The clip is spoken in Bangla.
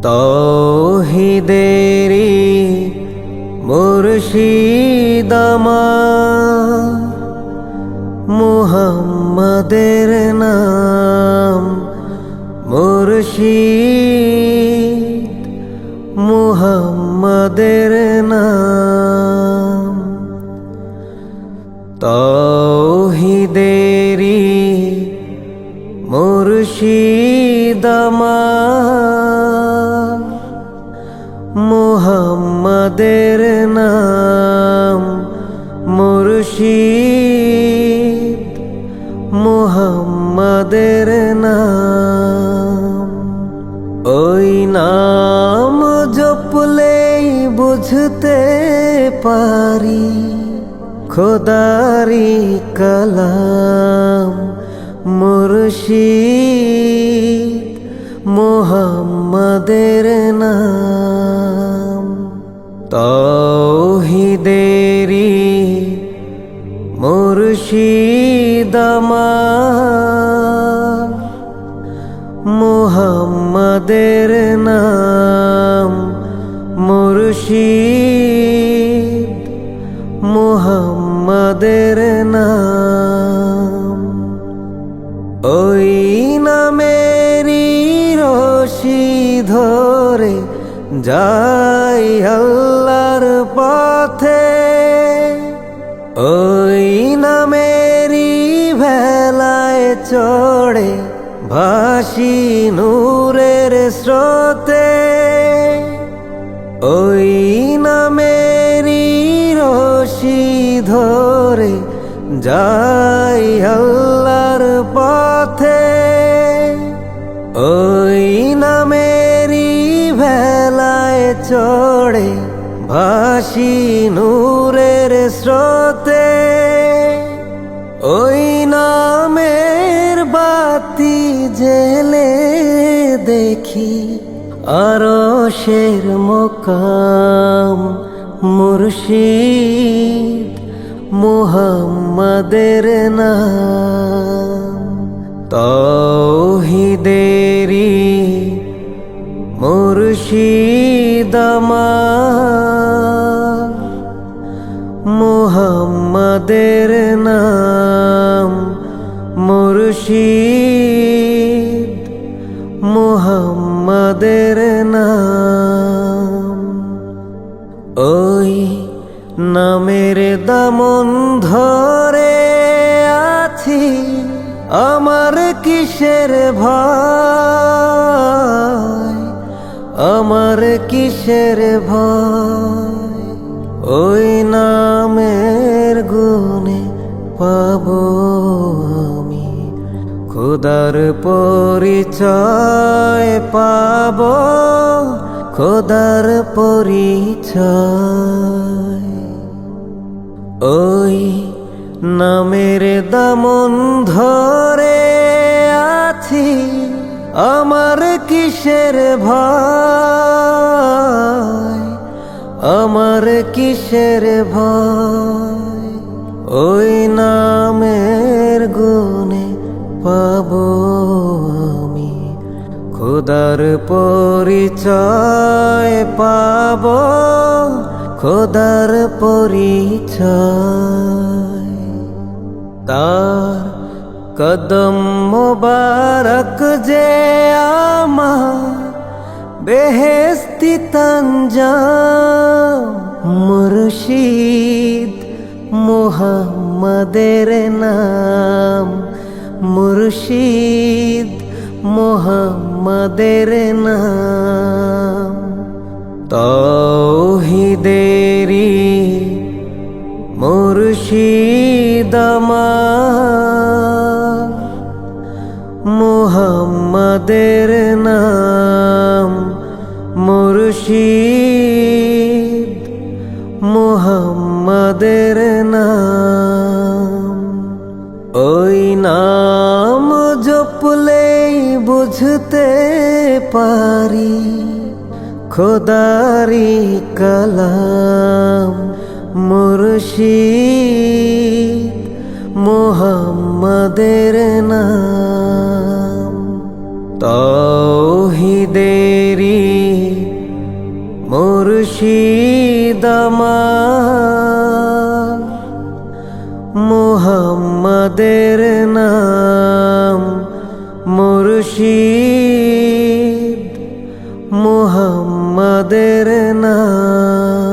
তৌহিদেরি মুর্শিদ আমার, মুহাম্মাদের নাম মুর্শিদ, মুহাম্মাদের নাম। তৌহিদেরি মুর্শিদ আমার, মুহাম্মাদের নাম মুর্শিদ, মুহাম্মাদের নাম। ওই নাম জপলেই বুঝতে পারি খোদারি কালাম মুর্শিদ, মুহাম্মাদের নাম। তৌহিদেরি মুর্শিদ আমার, মুহাম্মাদের নাম মুর্শিদ, মুহাম্মাদের নাম। ওই নামেরই রশি ধরে যাই আল্লাহর পথে, ওই নামেরই ভেলায় চড়ে ভাসি নূরের স্রোতে। ওই নামেরই রশি ধরে যাই আল্লাহর পথে, ওই নামেরই ভেলায় চড়ে ভাসি নূরের স্রোতে। ওই নামের বাতি জেলে দেখি আরশের মুকাম মুর্শিদ, মুহাম্মাদের নাম। তৌহিদেরি মুর্শিদ আমার, মুহাম্মাদের নাম মুর্শিদ, মুহাম্মাদের নাম। ওই নামের দামন ধরে আছি, আমার কিসের ভয়, আমার কিসের ভয়। ওই নামের গুণে পাবো আমি খোদার পরিচয়, পাবো খোদার পরিচয়। ওই নামের দামন ধরে আছি, আমার কিসের ভয়, আমার কিসের ভয়। ওই নামের গুণে পাবো আমি খোদার পরিচয়, পাবো খোদার পরিচয়। তার কদম মোবারক যে আমার বেহেশতি তঞ্জাম মুর্শিদ, মুহাম্মাদের নাম মুর্শিদ, মুহাম্মাদের নাম। তৌহিদেরি মুর্শিদ আমার, মুহাম্মাদের নাম মুর্শিদ, মুহাম্মাদের নাম। ওই নাম জপলেই বুঝতে পারি খোদারি কালাম মুর্শিদ, মুহাম্মাদের নাম। তৌহিদেরি মুর্শিদ আমার, মুহাম্মাদের নাম মুর্শিদ, মুহাম্মাদের নাম।